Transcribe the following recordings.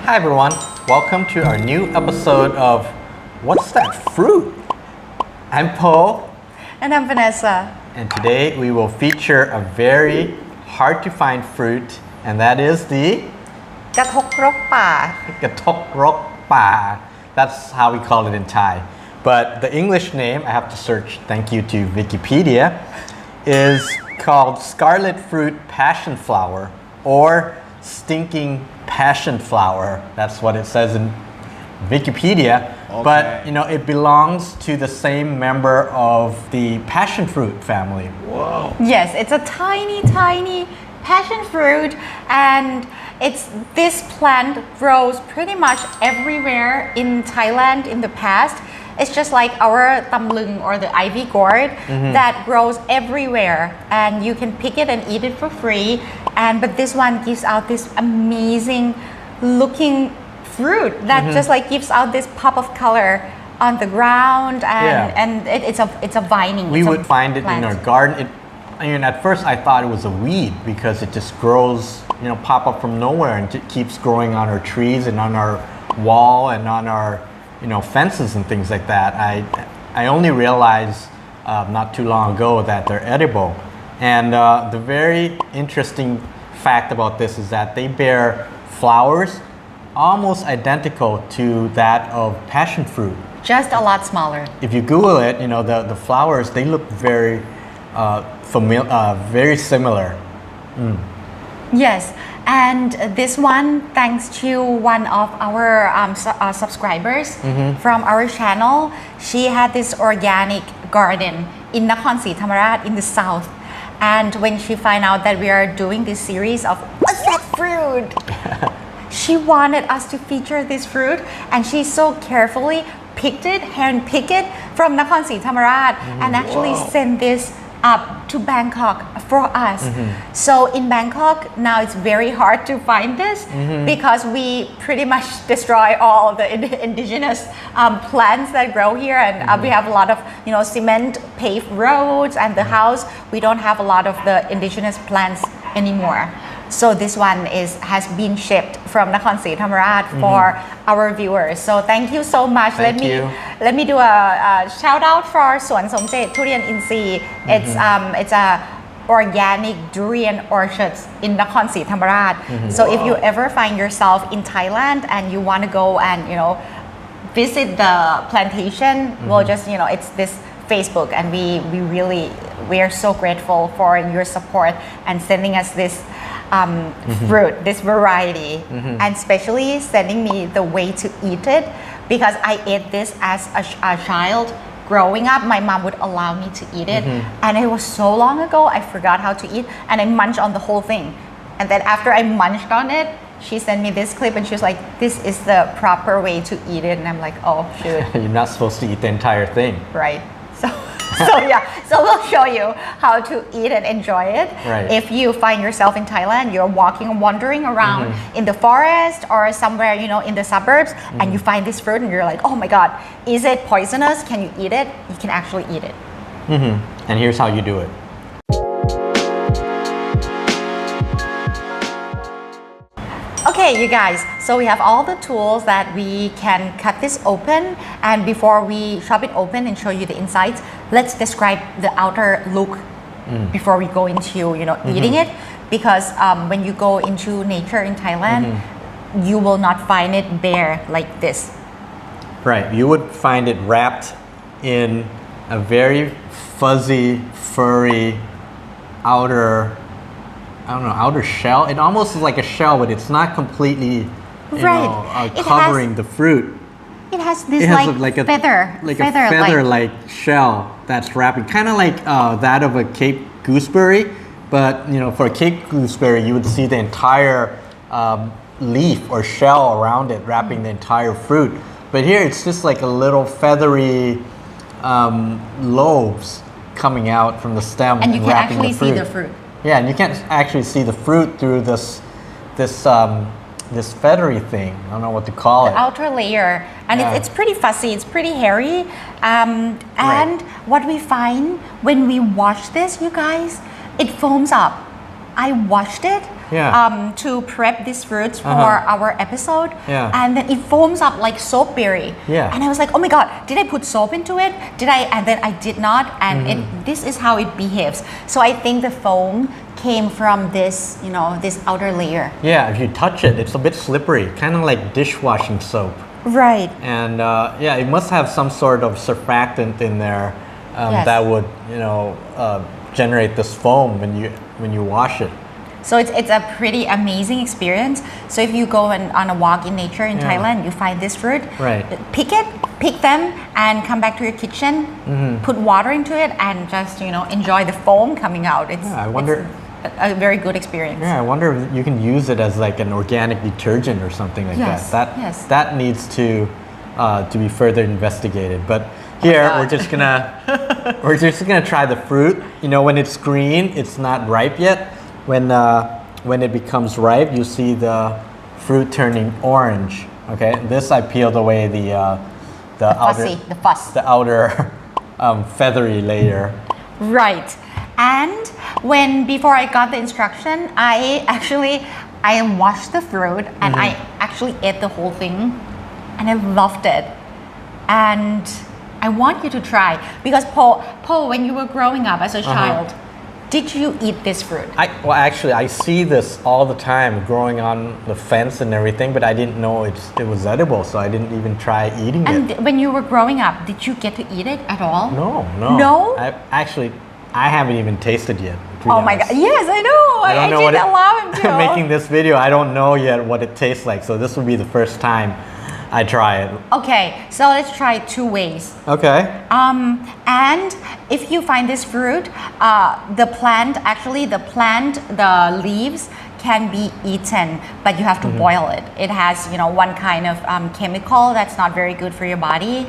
Hi everyone, welcome to our new episode of What's That Fruit? I'm Paul, And I'm Vanessa. and today we will feature a very hard to find fruit, and that is the กระทกรกป่า Katok Rok Pa. That's how we call it in Thai. But the English name, I have to search, thank you to Wikipedia, is called scarlet fruit passion flower or stinking passion flower. That's what it says in Wikipedia. But you know, it belongs to the same member of the passion fruit family. Yes, it's a tiny passion fruit, and this plant grows pretty much everywhere in Thailand in the past. It's just like our tamlung or the ivy gourd that grows everywhere, and you can pick it and eat it for free. But this one gives out this amazing looking fruit that just like gives out this pop of color on the ground, and it's a vining. We it's a would find it in plant. our garden. At first I thought it was a weed because it just grows, pop up from nowhere and it keeps growing on our trees and on our wall and on our, fences and things like that. I only realized not too long ago that they're edible. And the very interesting fact about this is that they bear flowers almost identical to that of passion fruit. Just a lot smaller. If you Google it, the flowers, they look very very similar. Yes, and this one, thanks to one of our subscribers from our channel, she had this organic garden in Nakhon Si Thammarat in the south. And when she found out that we are doing this series of What's That Fruit? She wanted us to feature this fruit, and she so carefully handpicked it from Nakhon Si Thammarat and actually sent this up to Bangkok for us. So in Bangkok now it's very hard to find this because we pretty much destroy all the indigenous plants that grow here, and we have a lot of cement paved roads and the house. We don't have a lot of the indigenous plants anymore. So this one has been shipped from Nakhon Si Thammarat for our viewers. So thank you so much. Thank you. Let me do a shout out for Suan Somjet Durian Insi. It's a organic durian orchards in Nakhon Si Thammarat. So if you ever find yourself in Thailand and you want to go and visit the plantation, we'll just it's this Facebook, and we are so grateful for your support and sending us this fruit, this variety, and especially sending me the way to eat it, because I ate this as a child. Growing up, my mom would allow me to eat it, and it was so long ago I forgot how to eat, and I munched on the whole thing. And then after I munched on it, she sent me this clip and she was like, this is the proper way to eat it. And I'm like, oh shoot. You're not supposed to eat the entire thing. Right. So we'll show you how to eat and enjoy it. Right. If you find yourself in Thailand, you're walking and wandering around in the forest or somewhere, in the suburbs, and you find this fruit and you're like, oh my God, is it poisonous? Can you eat it? You can actually eat it. And here's how you do it. Okay, you guys, so we have all the tools that we can cut this open, and before we chop it open and show you the insides, let's describe the outer look before we go into eating it, because when you go into nature in Thailand, you will not find it bare like this. Right, you would find it wrapped in a very fuzzy, furry outer shell. It almost is like a shell, but it's not completely covering the fruit. It has this like a feather-like shell that's wrapping, kind of like that of a Cape gooseberry. But for a Cape gooseberry, you would see the entire leaf or shell around it, wrapping the entire fruit. But here, it's just like a little feathery lobes coming out from the stem, and you can wrapping actually the fruit. see the fruit. Yeah, and you can't actually see the fruit through this feathery thing. I don't know what to call it. Outer layer, and it's pretty fussy, it's pretty hairy, and what we find when we wash this, you guys, it foams up. I washed it Yeah. to prep these fruits for our episode. Yeah. And then it foams up like soap berry. Yeah. And I was like, oh my God, did I put soap into it? Did I? And then I did not. And this is how it behaves. So I think the foam came from this, this outer layer. Yeah, if you touch it, it's a bit slippery, kind of like dishwashing soap. Right. And it must have some sort of surfactant in there Yes. that would, generate this foam when you wash it. So it's a pretty amazing experience. So if you go on a walk in nature in Thailand, you find this fruit, Right. pick them and come back to your kitchen, put water into it and just, enjoy the foam coming out. I wonder- it's a very good experience. Yeah, I wonder if you can use it as like an organic detergent or something like Yes, that. yes. That needs to be further investigated. But here God. we're just gonna try the fruit. When it's green, it's not ripe yet. When it becomes ripe, you see the fruit turning orange. Okay, this I peeled away the The outer feathery layer. Right. And before I got the instruction, I washed the fruit and I actually ate the whole thing and I loved it. And I want you to try because Paul, when you were growing up as a child, did you eat this fruit? Actually, I see this all the time growing on the fence and everything, but I didn't know it was edible, so I didn't even try eating it. And when you were growing up, did you get to eat it at all? No. No? I haven't even tasted yet. To be Oh my honest. God! Yes, I know. I don't know didn't allow him to. Making this video, I don't know yet what it tastes like, so this will be the first time I try it. Okay, so let's try it two ways. Okay. And if you find this fruit, the leaves can be eaten, but you have to boil it. It has, one kind of chemical that's not very good for your body.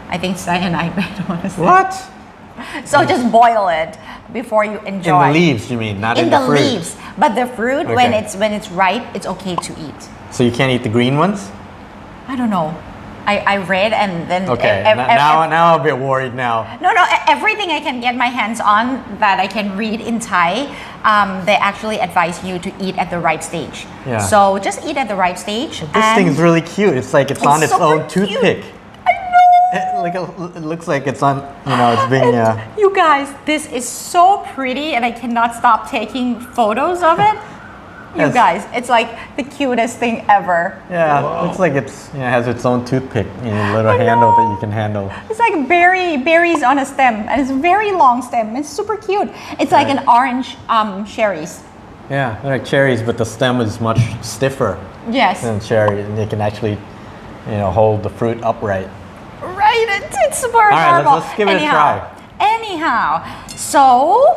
I think cyanide, but I don't want to say. What? So just boil it before you enjoy. In the leaves, you mean, not in the fruit? leaves. But the fruit, when Okay. it's ripe, it's okay to eat. So you can't eat the green ones? I don't know. I read and then Okay. Now I'm a bit worried now. No, everything I can get my hands on that I can read in Thai, they actually advise you to eat at the right stage. Yeah. So just eat at the right stage. This thing is really cute. It's like it's on its super own cute. toothpick. I know. It looks like it's on, it's being. You guys, this is so pretty and I cannot stop taking photos of it. You Yes. guys, it's like the cutest thing ever. Yeah, looks like it has its own toothpick, little handle that you can handle. It's like berries on a stem and it's a very long stem. It's super cute. It's like an orange cherries. Yeah, they're like cherries, but the stem is much stiffer Yes. than cherry, and you can actually, hold the fruit upright. Right, it's super All right, adorable. let's give it a try. Anyhow, so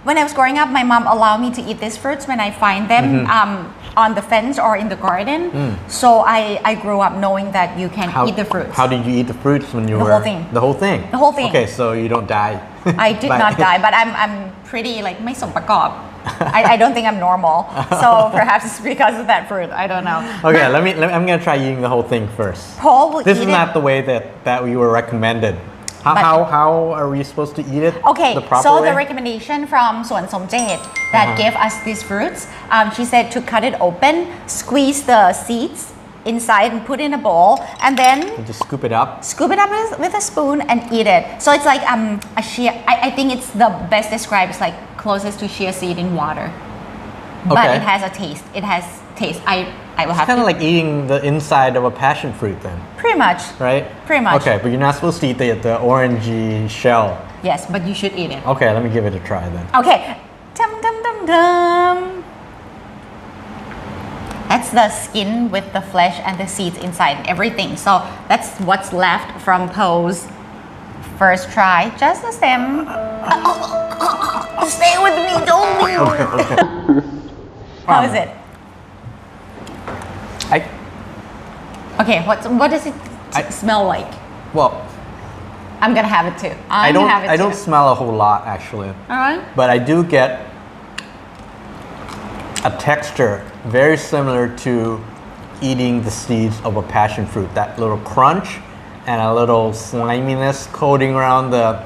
when I was growing up, my mom allowed me to eat these fruits when I find them on the fence or in the garden. So I grew up knowing that you can eat the fruits. How did you eat the fruits when you The were? whole thing. The whole thing? The whole thing. Okay, so you don't die. I did not die, but I'm pretty like ไม่สมประกอบ I don't think I'm normal. So perhaps it's because of that fruit. I don't know. Okay, I'm gonna try eating the whole thing first. Paul will This eat is it. not the way that we were recommended. But- How are we supposed to eat it? Okay, the proper so way? the recommendation from Suan Somjet that gave us these fruits, she said to cut it open, squeeze the seeds inside and put in a bowl, and then Just scoop it up. scoop it up with a spoon and eat it. So it's like a chia. I think it's the best described. It's like closest to chia seed in water, but Okay. it has a taste. It has taste. I will have Kind to of like eating the inside of a passion fruit, then, pretty much. right? Pretty much. Okay, but you're not supposed to eat the orangey shell. Yes, but you should eat it. Okay, let me give it a try then. Okay. Dum dum dum dum. That's the skin with the flesh and the seeds inside and everything. So that's what's left from Poe's first try. Just the stem. Stay with me, don't leave. How is it? Okay, what does it smell like? Well, I'm gonna have it too. I gonna have it I don't too. smell a whole lot actually, Alright. but I do get a texture very similar to eating the seeds of a passion fruit. That little crunch and a little sliminess coating around the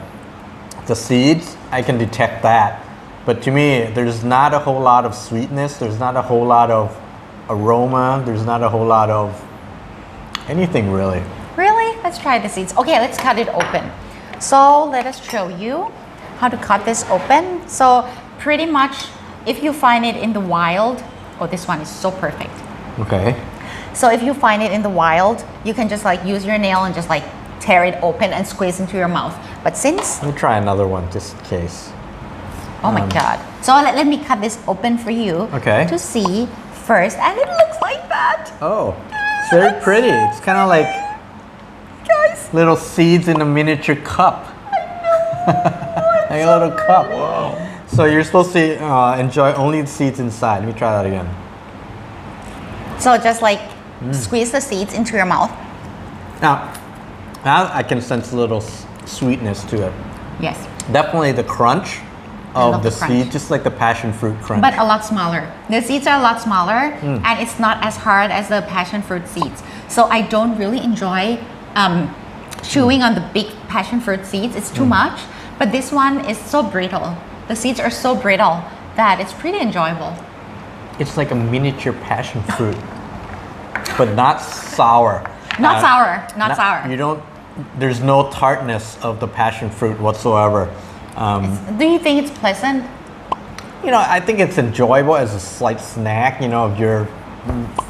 seeds. I can detect that, But to me, there's not a whole lot of sweetness. There's not a whole lot of aroma. There's not a whole lot of anything really. Really? Let's try the seeds. Okay, let's cut it open. So let us show you how to cut this open. So pretty much if you find it in the wild, oh, this one is so perfect. Okay. So if you find it in the wild, you can just like use your nail and just like tear it open and squeeze into your mouth. But since, Let me try another one just in case. oh my God. So let me cut this open for you Okay. to see first. And it looks like that. Oh, it's very pretty. It's kind of like Guys, little seeds in a miniature cup. Like a little cup. So you're supposed to enjoy only the seeds inside. Let me try that again. so just like squeeze the seeds into your mouth. Now I can sense a little sweetness to it. Yes. Definitely the crunch love of the the crunch. seed, just like the passion fruit crunch. But a lot smaller. The seeds are a lot smaller and it's not as hard as the passion fruit seeds. So I don't really enjoy chewing on the big passion fruit seeds. It's too much. But this one is so brittle. The seeds are so brittle that it's pretty enjoyable. It's like a miniature passion fruit, but not sour. Not sour. Not sour. You don't. There's no tartness of the passion fruit whatsoever. Do you think it's pleasant? You know, I think it's enjoyable as a slight snack. You know, if you're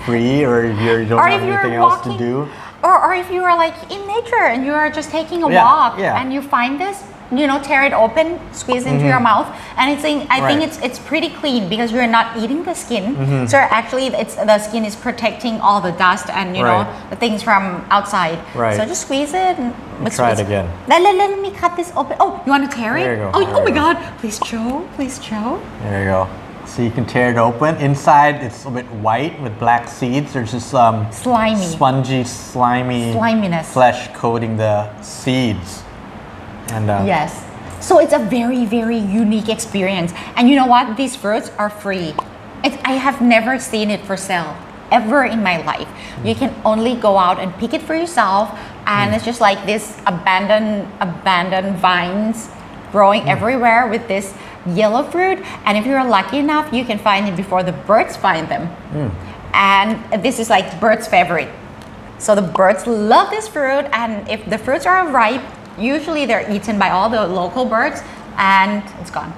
free or you don't Or have if you're anything else walking, to do. or if you are like in nature and you are just taking a Yeah, walk yeah. and you find this, you know, tear it open, squeeze into your mouth, and I think Right. it's pretty clean because you're not eating the skin. So actually, it's the skin is protecting all the dust and you know Right. the things from outside. Right. So just squeeze it. And Try it again. Let me cut this open. Oh, you want to tear it? There you go. Oh, There oh my you go. God! Please show. Please show. There you go. So you can tear it open. Inside, it's a bit white with black seeds. There's just Slimy. spongy, slimy Sliminess. flesh coating the seeds. And Yes. So it's a very, very unique experience. And you know what? These fruits are free. I have never seen it for sale ever in my life. You can only go out and pick it for yourself. And it's just like this abandoned vines growing everywhere with this yellow fruit. And if you're lucky enough, you can find it before the birds find them. And this is like birds' favorite. So the birds love this fruit, and if the fruits are ripe, usually they're eaten by all the local birds, and it's gone.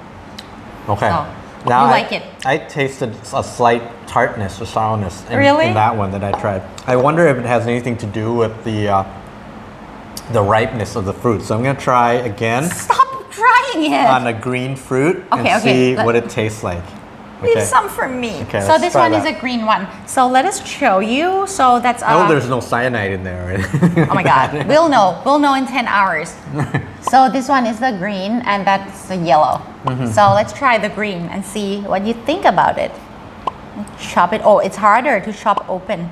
okay. So, Now you I, like it? I tasted a slight tartness or sourness Really? in that one that I tried. I wonder if it has anything to do with the ripeness of the fruit. So I'm gonna try again Stop trying it. on a green fruit and Okay, okay. see Let- what it tastes like. Leave some for me. Okay, so let's this try one is that. a green one. So let us show you. So that's No, there's no cyanide in there. Right? oh my God. We'll know. We'll know in 10 hours. So this one is the green and that's the yellow. So let's try the green and see what you think about it. Chop it. Oh, it's harder to chop open,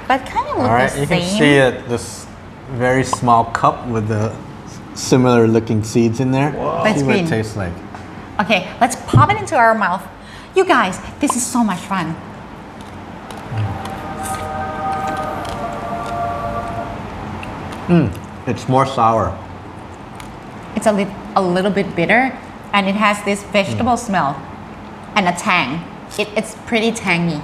but kind of look All right, the you same. can see it. This very small cup with the similar looking seeds in there. But it's See what green. it tastes like. Okay, let's pop it into our mouth. You guys, this is so much fun. It's more sour. It's a little bit bitter, and it has this vegetable smell and a tang. It's pretty tangy.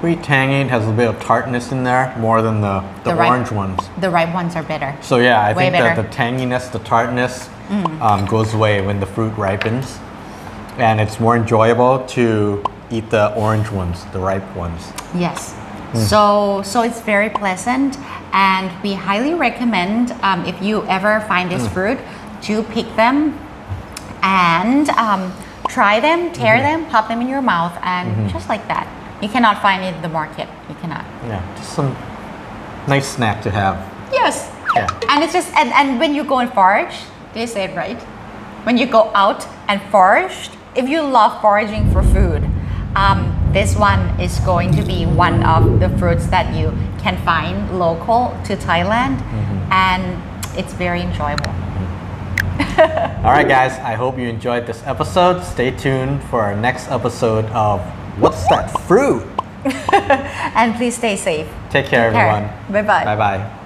Pretty tangy. It has a bit of tartness in there, more than the ripe- orange ones. The ripe ones are bitter. So yeah, I Way think that better. the tanginess, the tartness goes away when the fruit ripens. And it's more enjoyable to eat the orange ones, the ripe ones. Yes. So it's very pleasant, and we highly recommend if you ever find this fruit to pick them and try them, tear them, pop them in your mouth, and just like that. You cannot find it in the market. You cannot. Yeah, just some nice snack to have. Yes. Yeah. And it's just and when you go and forage, they say it right. When you go out and forage, if you love foraging for food, this one is going to be one of the fruits that you can find local to Thailand, and it's very enjoyable. All right, guys, I hope you enjoyed this episode. Stay tuned for our next episode of What's That Fruit? And please stay safe. Take care, everyone. Bye bye. Bye bye.